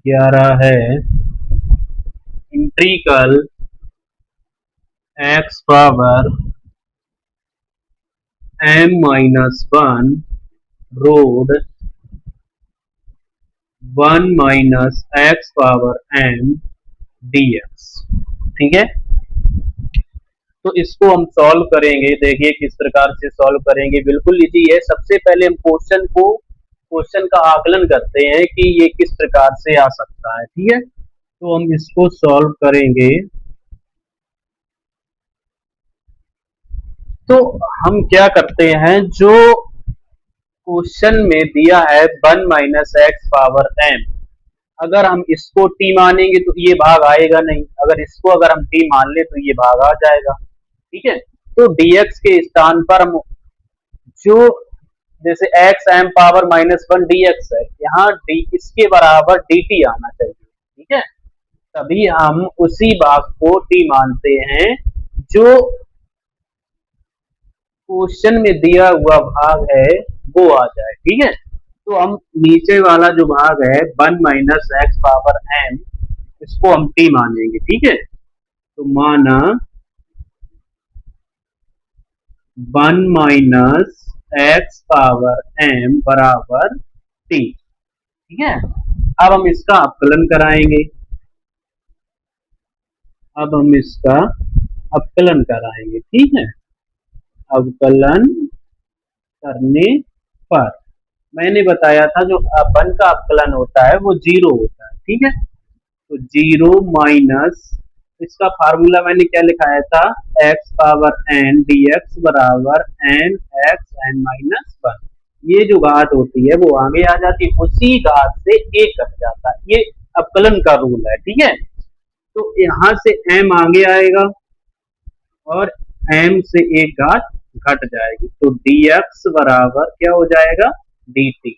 11 है integral x power m-1 root 1 minus x power m dx। ठीक है, तो इसको हम सॉल्व करेंगे। देखिए किस प्रकार से सॉल्व करेंगे, बिल्कुल इजी है। सबसे पहले हम क्वेश्चन का आकलन करते हैं कि ये किस प्रकार से आ सकता है। ठीक है, तो हम इसको सॉल्व करेंगे। तो हम क्या करते हैं, जो क्वेश्चन में दिया है 1 माइनस एक्स पावर m, अगर हम इसको t मानेंगे तो ये भाग आएगा नहीं, अगर हम t मान ले तो ये भाग आ जाएगा। ठीक है, तो dx के स्थान पर हम जो, जैसे x m पावर -1 dx है, यहाँ d इसके बराबर dt आना चाहिए। ठीक है, तभी हम उसी भाग को t मानते हैं जो क्वेश्चन में दिया हुआ भाग है वो आ जाए। ठीक है, तो हम नीचे वाला जो भाग है 1 माइनस एक्स पावर m, इसको हम t मानेंगे। ठीक है, तो माना 1 माइनस एक्स पावर m बराबर t। ठीक है, अब हम इसका अवकलन कराएंगे। ठीक है, अवकलन करने पर मैंने बताया था जो 1 का अवकलन होता है वो 0 होता है। ठीक है, तो 0 माइनस, इसका फार्मूला मैंने क्या लिखाया था, x पावर n dx बराबर n x n माइनस 1। ये जो घात होती है वो आगे आ जाती है, उसी घात से a कट जाता है। ये अवकलन का रूल है। ठीक है, तो यहाँ से m आगे आएगा और m से एक घात घट जाएगी, तो dx बराबर क्या हो जाएगा, dt।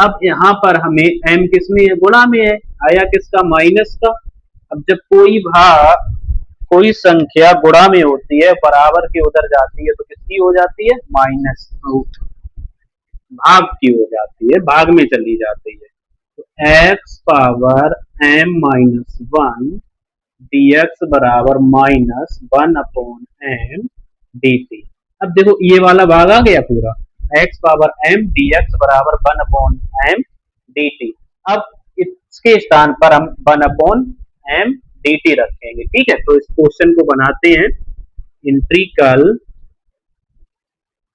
अब यहाँ पर हमें m किस में है, गुणा में है, आया किसका, माइनस का। अब जब कोई संख्या गुणा में होती है, बराबर के उधर जाती है, तो किसकी हो जाती है, माइनस रूट, भाग की हो जाती है, भाग में चली जाती है। तो x पावर m-1 dx बराबर -1/m dt। अब देखो ये वाला भाग आ गया पूरा, x पावर m dx बराबर 1/m dt। अब इसके स्थान पर हम 1/m dt रखेंगे। ठीक है, तो इस क्वेश्चन को बनाते हैं।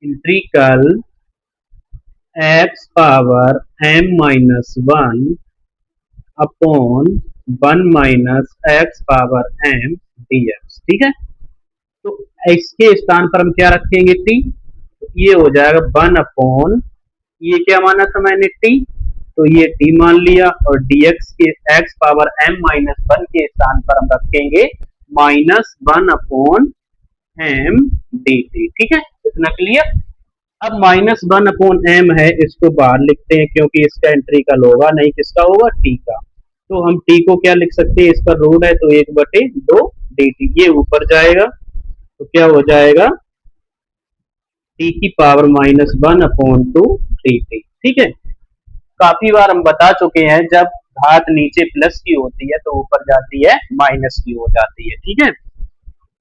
इंट्रीकल x power m-1 upon 1 minus x power m dx। ठीक है, तो इसके स्थान पर हम क्या रखेंगे, t। तो ये हो जाएगा 1/, ये क्या माना था मैंने, t, तो ये t मान लिया, और dx के x पावर m-1 के स्थान पर हम रखेंगे -1/m dt। ठीक है, इतना क्लियर। अब -1/m है, इसको बाहर लिखते हैं क्योंकि इसका इंट्रीकल होगा नहीं, किसका होगा, t का। तो हम t को क्या लिख सकते हैं, इसका रूट है तो 1/2 dt, ये ऊपर जाएगा तो क्या हो जाएगा, t की पावर -1/2 dt। ठीक है, काफी बार हम बता चुके हैं, जब घात नीचे प्लस की होती है तो ऊपर जाती है माइनस की हो जाती है। ठीक है,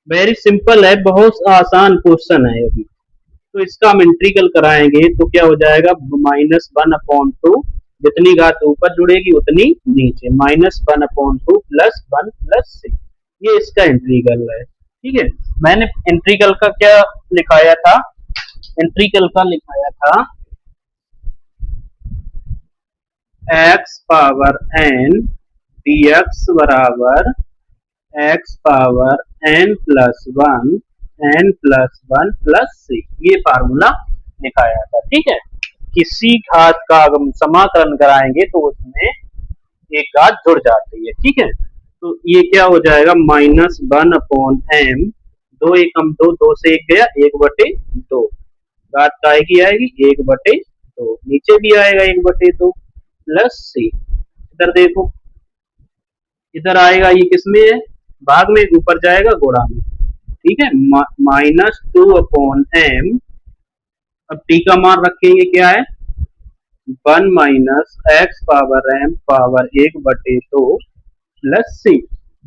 वेरी सिंपल है, बहुत आसान क्वेश्चन है अभी। तो इसका हम इंट्रीकल कराएंगे तो क्या हो जाएगा, -1/2, जितनी घात ऊपर जुड़ेगी उतनी नीचे, -1/2 प्लस 1 प्लस 6, ये इसका इंट्रीकल है। ठीक है, मैंने इंट्रीकल का क्या लिखाया था, x पावर n dx बराबर x power n plus 1 n plus 1 plus 6, ये फार्मूला लिखाया था। ठीक है, किसी घात का अगर हम समाकलन कराएंगे तो उसमें एक घात जुड़ जाती है। ठीक है, तो ये क्या हो जाएगा, -1/m, 2 एकम 2, 2 से 1 गया, 1/2, घात काय की आएगी, 1/2, नीचे भी आएगा 1/2 प्लस c। इधर देखो, इधर आएगा, ये किसमें है, भाग में, ऊपर जाएगा गुणा में। ठीक है, -2/m, अब t का मान रखेंगे क्या है, one minus x power M power 1/2 plus C.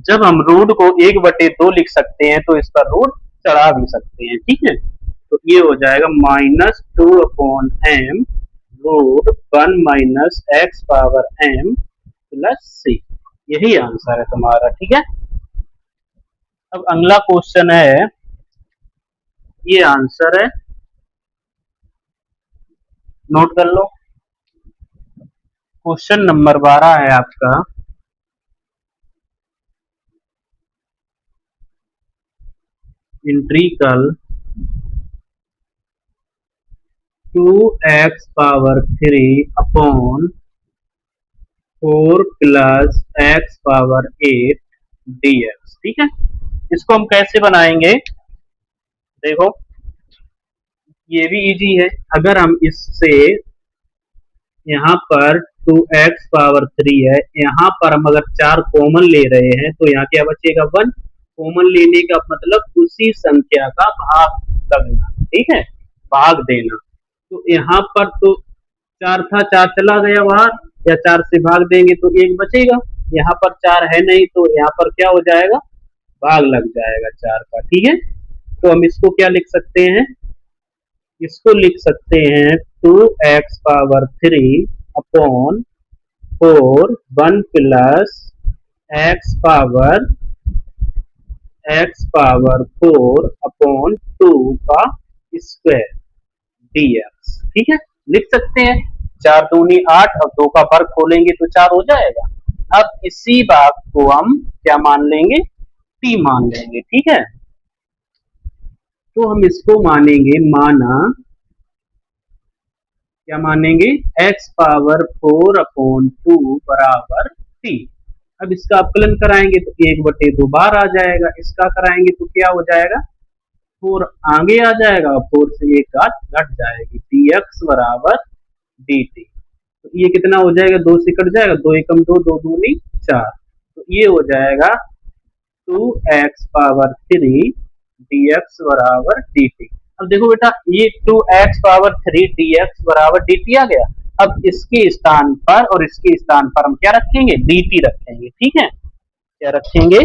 जब हम रूट को 1/2 लिख सकते हैं तो इस पर रूट चढ़ा भी सकते हैं, ठीक है। तो ये हो जाएगा -2/m रूट 1 - x⁻m प्लस सी। यही आंसर है तुम्हारा, ठीक है। अब अगला क्वेश्चन है, ये आंसर है, नोट कर लो। क्वेश्चन नंबर 12 है आपका, integral 2x⁻3/4 plus x⁻8 dx, ठीक है। इसको हम कैसे बनाएंगे, देखो ये भी इजी है। अगर हम इससे यहाँ पर 2x⁻3 है, यहाँ पर हम अगर 4 कॉमन ले रहे हैं तो यहाँ क्या बचेगा 1। कॉमन लेने का मतलब उसी संख्या का भाग लगना, ठीक है, भाग देना। तो यहाँ पर तो 4 था, 4 चला गया बाहर, या 4 से भाग देंगे तो 1 बचेगा। यहाँ पर 4 है नहीं तो यहाँ पर क्या हो जाएगा, भाग लग जाएगा 4 का, ठीक है। तो हम इसको क्या लिख सकते हैं, इसको लिख सकते हैं 2x⁻3/4 1 प्लस x⁻4/2 का स्क्वायर dx, ठीक है, लिख सकते हैं। 4 दूनी 8, अब 2 का वर्ग खोलेंगे तो 4 हो जाएगा। अब इसी बात को हम क्या मान लेंगे, t मान लेंगे, ठीक है। तो हम इसको मानेंगे, माना क्या मानेंगे, x⁻4/2 बराबर t। अब इसका अवकलन कराएंगे तो 1/2 बार आ जाएगा, इसका कराएंगे तो क्या हो जाएगा, 4 आगे आ जाएगा, 4 से 1 घट जाएगी, dx बराबर dt। तो ये कितना हो जाएगा, 2 से कट जाएगा, 2 एकम 2, 2 दूनी 4। तो ये हो जाएगा 2x⁻3 dx बराबर dt। अब देखो बेटा, ये 2x⁻3 dx बराबर dt आ गया। अब इसके स्थान पर और इसके स्थान पर हम क्या रखेंगे, dt रखेंगे, ठीक है। क्या रखेंगे,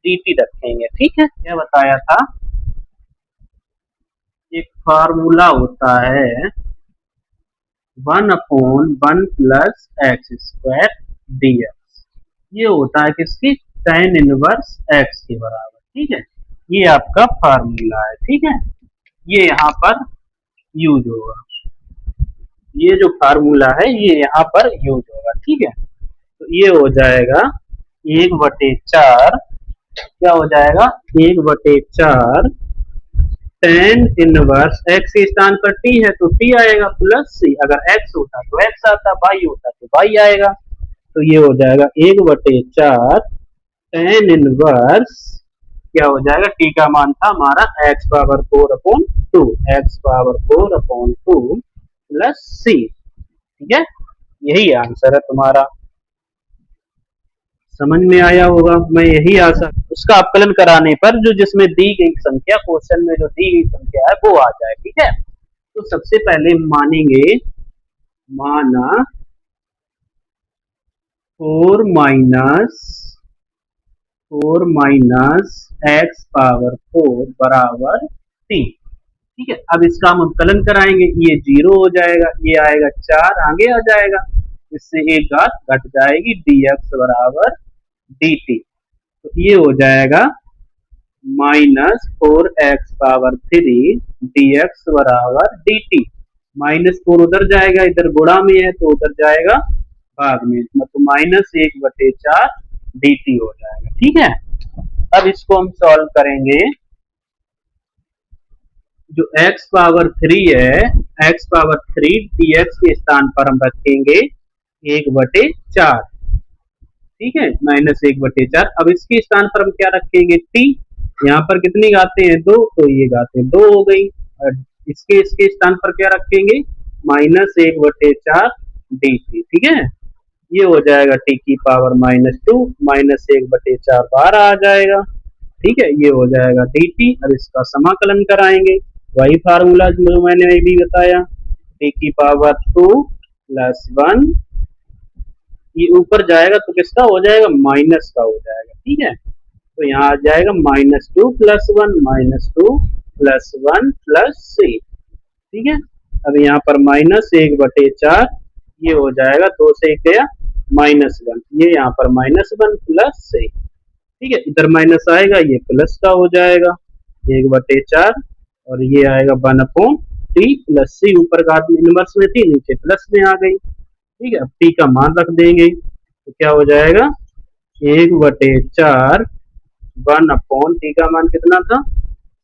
dt रखेंगे, ठीक है। क्या बताया था, एक फार्मूला होता है 1/1 प्लस x² dx। ये होता है किसकी, tan इनवर्स x के बराबर, ठीक है। ये आपका फार्मूला है, ठीक है। ये यहाँ पर यूज होगा, ये जो फार्मूला है ये यहाँ पर यूज होगा, ठीक है। तो ये हो जाएगा 1/4, क्या हो जाएगा 1/4 tan इनवर्स x के स्थान पर t है तो t आएगा प्लस c। अगर x होता तो x आता, y होता तो y आएगा। तो ये हो जाएगा 1/4 tan इनवर्स, क्या हो जाएगा, t का मान था हमारा x⁻4/2, x⁻4/2 प्लस c, ठीक है। यही आंसर है तुम्हारा, समझ में आया होगा। मैं यही आशा, उसका अवकलन कराने पर जो जिसमें दी गई संख्या, क्वेश्चन में जो दी गई संख्या है वो आ जाए, ठीक है। तो सबसे पहले मानेंगे, माना 4 - x⁻4 बराबर 3, ठीक है। अब इसका हम अवकलन कराएंगे, ये 0 हो जाएगा, ये आएगा 4 आगे आ जाएगा, इससे एक घात घट जाएगी, dx बराबर dt। तो ये हो जाएगा -4x⁻3 dx बराबर dt। -4 उधर जाएगा, इधर गुणा में है तो उधर जाएगा भाग में, मतलब -1/4 dt हो जाएगा, ठीक है। अब इसको हम सॉल्व करेंगे, जो x⁻3 है, x⁻3 dx के स्थान पर हम रखेंगे 1/4, ठीक है, -1/4। अब इसके स्थान पर हम क्या रखेंगे, t। यहाँ पर कितनी घाते हैं, 2, तो ये घाते 2 हो गई। और इसके स्थान पर क्या रखेंगे, -1/4 dt, ठीक है। ये हो जाएगा t की पावर -2, -1/4 बाहर आ जाएगा, ठीक है। ये हो जाएगा dt। अब इसका समाकलन कराएंगे, वही फार्मूला जो मैंने अभी बताया, t की पावर 2 प्लस वन, ये ऊपर जाएगा तो किसका हो जाएगा, माइनस का हो जाएगा, ठीक है। तो यहाँ आ जाएगा -2 + 1 +1 + 3, ठीक है। अब यहाँ पर -1/4, ये हो जाएगा 2 से 1 गया -1, ये यहाँ पर -1 + 6, ठीक है। इधर माइनस आएगा, ये प्लस का हो जाएगा 1/4, और ये आएगा 1/t + c, ऊपर घात में इनवर्स में थी, नीचे प्लस में आ गई, ठीक है। अब t का मान रख देंगे तो क्या हो जाएगा 1/4, 1/t का मान कितना था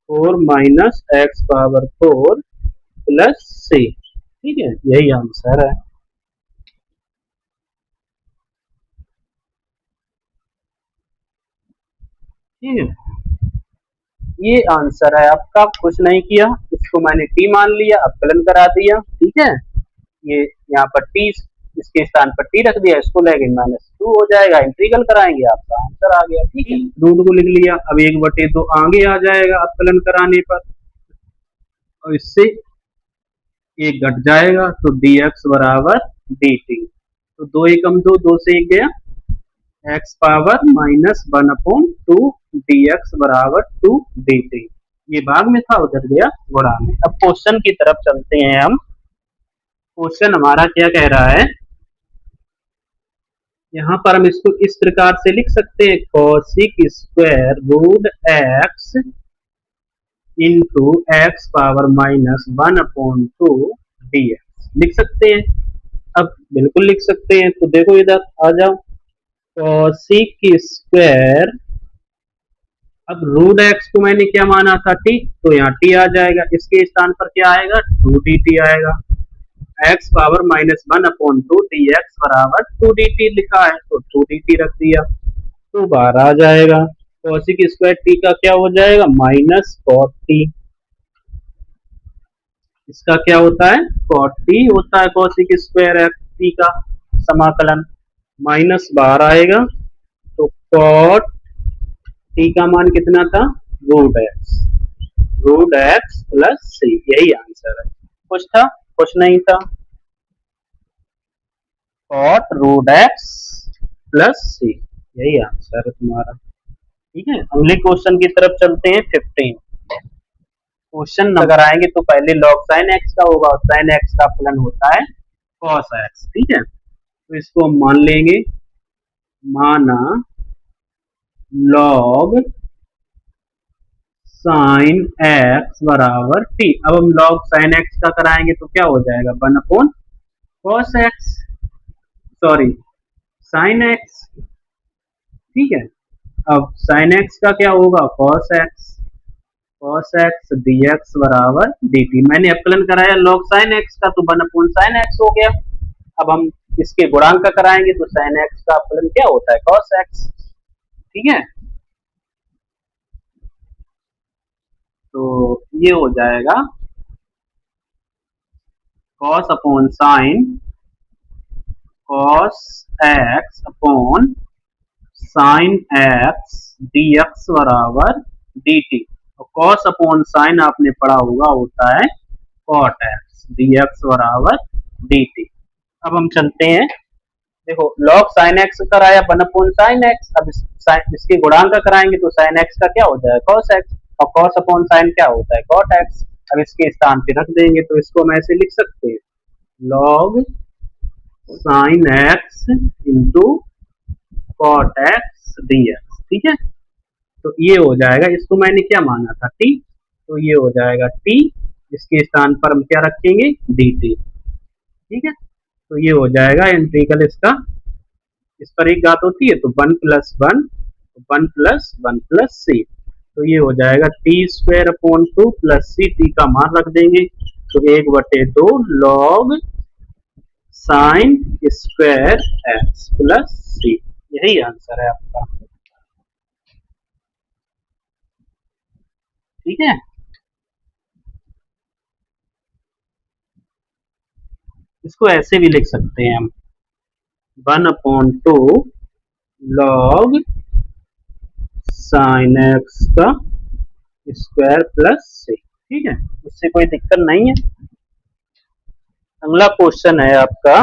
4 - x⁴ + c, ठीक है। यही आंसर है। ठीक है, ये आंसर है आपका। कुछ नहीं किया, इसको मैंने टी मान लिया, अवकलन करा दिया, ठीक है। ये यहाँ पर टी, इसके स्थान पर टी रख दिया, इसको लेके -2 हो जाएगा, इंटीग्रल कराएंगे, आपका आंसर आ गया, ठीक है। रूट को लिख लिया, अब 1/2 आगे आ जाएगा अवकलन कराने पर, और इससे एक घट जाएगा तो dx = dt, तो 2 एकम 2, 2 से 1 गया, x⁻−1/2 dx = 2 dt, ये भाग में था, उधर गया गुणा में। अब क्वेश्चन की तरफ चलते हैं हम। क्वेश्चन हमारा क्या कह रहा है, यहाँ पर हम इसको इस प्रकार से लिख सकते हैं, cos²√x × x⁻−1/2 dx लिख सकते हैं। अब बिल्कुल लिख सकते हैं, तो देखो इधर आ जाओ, cos², अब √x को मैंने क्या माना था t, तो यहाँ t आ जाएगा, इसके स्थान पर क्या आएगा 2dt आएगा, x⁻−1/2 dx = 2dt लिखा है, तो 2dt रख दिया, तो बाहर आ जाएगा cos² t का क्या हो जाएगा -cot t, इसका क्या होता है cot t होता है, cos² t का समाकलन, माइनस बाहर आएगा, तो cot t का मान कितना था √x + c, यही आंसर है। कुछ था, कुछ नहीं था, cot √x + c, यही आंसर है तुम्हारा, ठीक है। अगले क्वेश्चन की तरफ चलते हैं। 15 क्वेश्चन अगर आएंगे तो पहले log sin x का होगा, और sin x का फलन होता है cos x, ठीक है। तो इसको हम मान लेंगे, माना log sin x = t, अब हम log sin x का कराएंगे तो क्या हो जाएगा 1/cos x, sorry sin x, ठीक है। अब sin x का क्या होगा cos x dx = dt, मैंने अवकलन कराया log sin x का, तो 1/sin x हो गया। अब हम इसके गुणांक का कराएंगे तो sin x का अवकलन क्या होता है cos x, ठीक है। तो ये हो जाएगा cos/sin cos x/sin x dx = dt, और cos/sin आपने पढ़ा होगा होता है cot x dx = dt। अब हम चलते हैं, देखो log sin x कराया 1/sin x, अब इसके गुणांक का कराएंगे तो sin x का क्या हो जाएगा cos x, और cos/sin क्या होता है cot x, अब इसके स्थान पे रख देंगे, तो इसको हम ऐसे लिख सकते हैं log sin x × cot x dx, ठीक है। तो ये हो जाएगा, इसको मैंने क्या माना था t, तो ये हो जाएगा t, इसके स्थान पर हम क्या रखेंगे dt, ठीक है। तो ये हो जाएगा इंटीग्रल इसका, इस पर एक घात होती है तो 1 + 1 1 + 1 + c, तो ये हो जाएगा t² + c, t का मान रख देंगे तो 1/2 log sin² x + c, यही आंसर है आपका, ठीक है। इसको ऐसे भी लिख सकते हैं हम 1/2 log sin x का स्क्वायर + c, ठीक है, उससे कोई दिक्कत नहीं है। अगला क्वेश्चन है आपका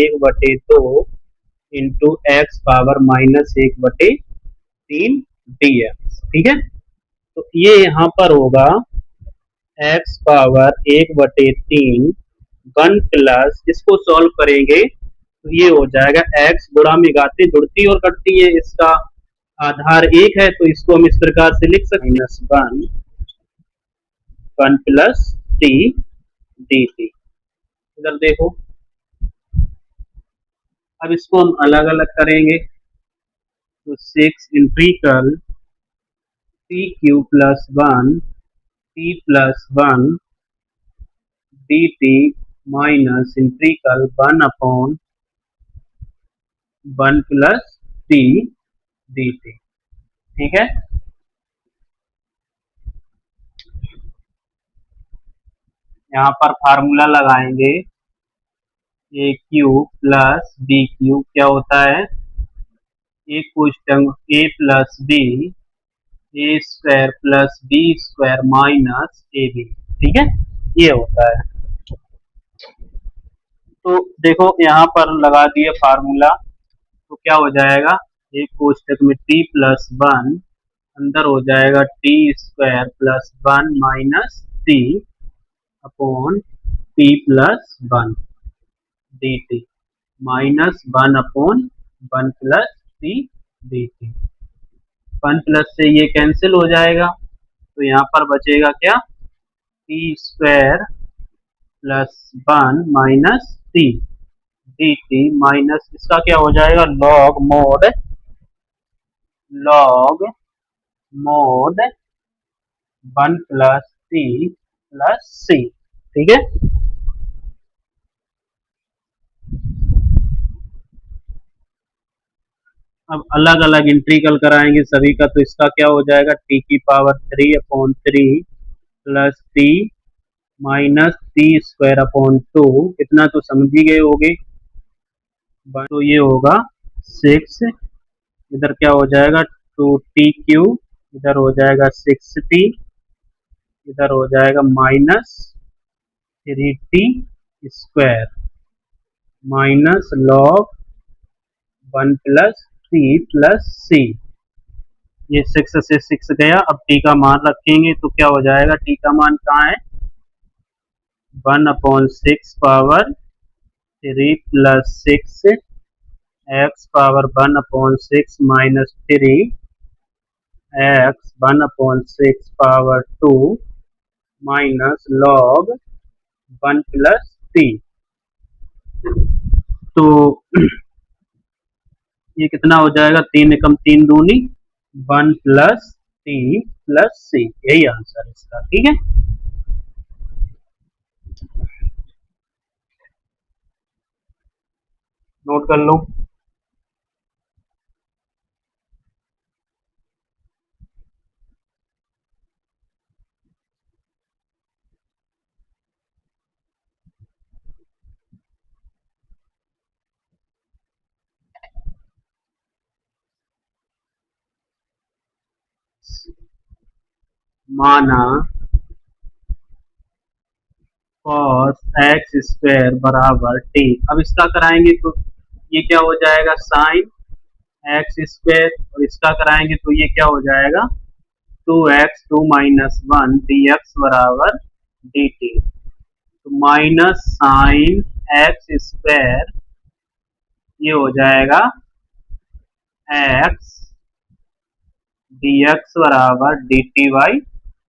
1/2 इंटू एक्स पावर -1/3 dx। ठीक है, तो ये यहाँ पर होगा एक्स पावर 1/3 1 प्लस, इसको सॉल्व करेंगे तो ये हो जाएगा x गुणा में घातें जुड़ती और कटती है, इसका आधार एक है तो इसको हम इस प्रकार से लिख सकते हैं -1 1 प्लस टी डी टी। इधर देखो, अब इसको हम अलग अलग करेंगे तो 6 integral T cube plus 1 T plus 1 D T minus integral 1 upon 1 plus T D T. ठीक है, यहाँ पर फार्मूला लगाएंगे A cube plus B cube क्या होता है, ए कोष्टक A plus B A square plus B square minus A B. ठीक है, ये होता है। तो देखो यहाँ पर लगा दिए फार्मूला, तो क्या हो जाएगा, एक कोष्टक में टी प्लस 1 अंदर हो जाएगा T square plus 1 minus T upon T plus 1 D T minus 1 upon 1 plus T D T. 1 plus से ये कैंसिल हो जाएगा, तो यहाँ पर बचेगा क्या, T square plus 1 minus T D T minus इसका क्या हो जाएगा, log mod 1 plus T plus C. ठीक है, अब अलग अलग इंटीग्रल कराएंगे सभी का, तो इसका क्या हो जाएगा, टी की power 3 upon 3 plus T minus T square upon 2, इतना तो समझ ही गए होगे। तो ये होगा 6, इधर क्या हो जाएगा 2t क्यूब, इधर हो जाएगा 6t, इधर हो जाएगा minus 3t square minus log 1 plus T plus C. ये 6 से 6 गया, अब टी का मान रखेंगे तो क्या हो जाएगा, टी का मान कहाँ है, 1 upon 6 power 3 plus 6 x power 1 upon 6 minus 3 x 1 upon 6 power 2 minus log 1 plus T. तो ये कितना हो जाएगा, 3 एकम 3 दूनी 1 प्लस टी प्लस सी, यही आंसर है इसका। ठीक है, नोट कर लो। माना cos एक्स स्क्वायर बराबर टी, अब इसका कराएंगे तो ये क्या हो जाएगा, साइन एक्स स्क्वायर, और इसका कराएंगे तो ये क्या हो जाएगा, 2x 2 माइनस 1 डी एक्स बराबर डी टी। तो माइनस साइन एक्स स्क्वायर ये हो जाएगा एक्स डी एक्स बराबर डी टी बाई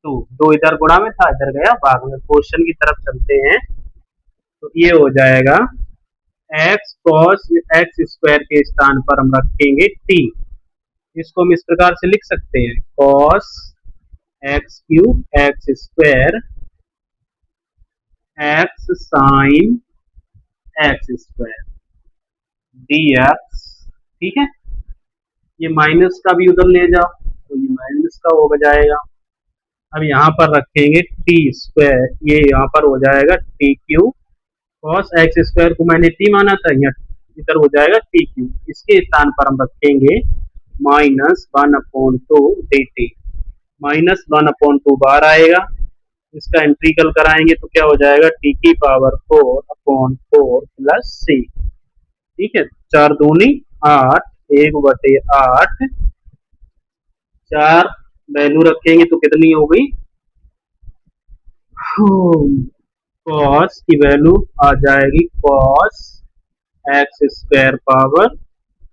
2, दो इधर गुणा में था इधर गया भाग में, क्वेश्चन की तरफ चलते हैं। तो ये हो जाएगा एक्स कॉस एक्स स्क्वायर के स्थान पर हम रखेंगे टी, इसको हम इस प्रकार से लिख सकते हैं, cos x cube x square x sine x square D x. ठीक है, ये माइनस का भी उधर ले जाओ तो ये माइनस का हो जाएगा। अब यहाँ पर रखेंगे टी स्क्वायर, ये यहाँ पर हो जाएगा T cube, cos x square को मैंने टी माना था, यहाँ इधर हो जाएगा टी क्यूब, इसके स्थान पर हम रखेंगे minus 1 upon 2 D T, minus 1 upon 2 बाहर आएगा, इसका इंटीग्रल कराएंगे तो क्या हो जाएगा, टी की पावर 4 अपॉन 4 प्लस सी। ठीक है, 4 दूनी 8, 1/8, 4 वैल्यू रखेंगे तो कितनी हो गई, कॉस की वैल्यू आ जाएगी cos x square power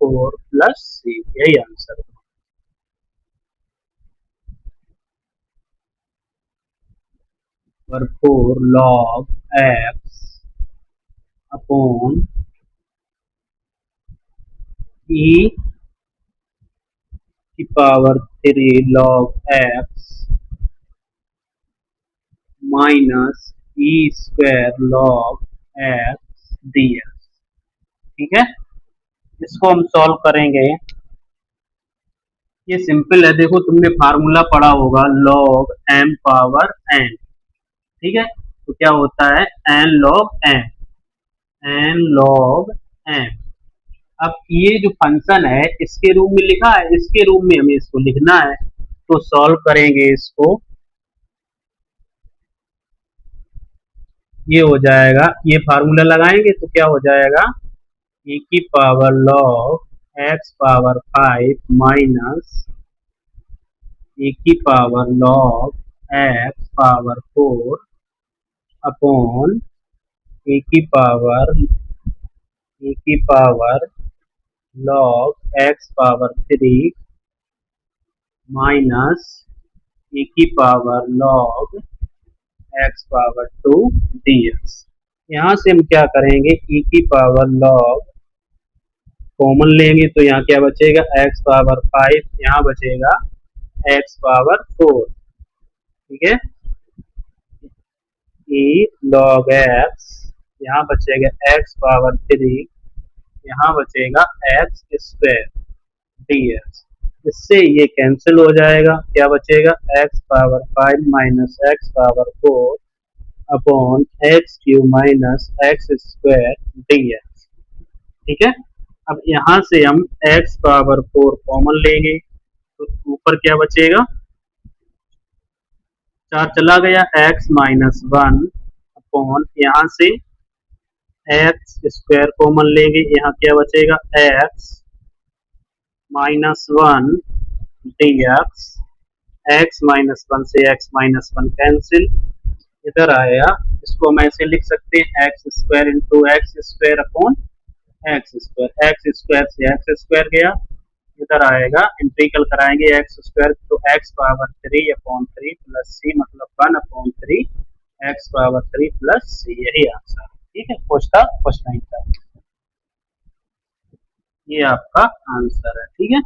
4 + c, यही आंसर है। और 4 log x अपॉन e की power 3 log x minus e² log x dx। ठीक है, इसको हम सॉल्व करेंगे। ये सिंपल है, देखो तुमने फार्मूला पढ़ा होगा log m पावर n। ठीक है, तो क्या होता है n log m, n log m। अब ये जो फंक्शन है इसके रूप में लिखा है, इसके रूप में हमें इसको लिखना है, तो सॉल्व करेंगे इसको। ये हो जाएगा, ये फार्मूला लगाएंगे तो क्या हो जाएगा, e की power log x power 5 minus e की power log x power 4 upon e की power log x power 3 minus e की power log x power 2 dx। यहाँ से हम क्या करेंगे, e की पावर log कॉमन लेंगे तो यहाँ क्या बचेगा, x पावर 5, यहाँ बचेगा x पावर 4। ठीक है, e log x, यहाँ बचेगा x पावर 3, यहाँ बचेगा x स्क्वायर dx। इससे ये कैंसिल हो जाएगा, क्या बचेगा, x power 5 minus x power 4 upon x³ minus x square dx। ठीक है, अब यहाँ से हम x पावर 4 कॉमन लेंगे तो ऊपर क्या बचेगा, 4 चला गया, x माइनस 1 अपॉन यहाँ से x स्क्वायर कॉमन लेंगे, यहाँ क्या बचेगा, x minus 1 dx। x minus 1 से x माइनस 1 कैंसिल, इधर आएगा, इसको हम ऐसे लिख सकते हैं x square into x square upon x square. X square से एक्स स्क्वायर गया, इधर आएगा, इंटीग्रल कराएंगे एक्स स्क्वायर तो एक्स पावर 3 अपॉन 3 प्लस सी, मतलब 1/3 एक्स पावर 3 प्लस सी, यही आंसर है। ठीक है, क्वेश्चन नहीं था, ये आपका आंसर है। ठीक है।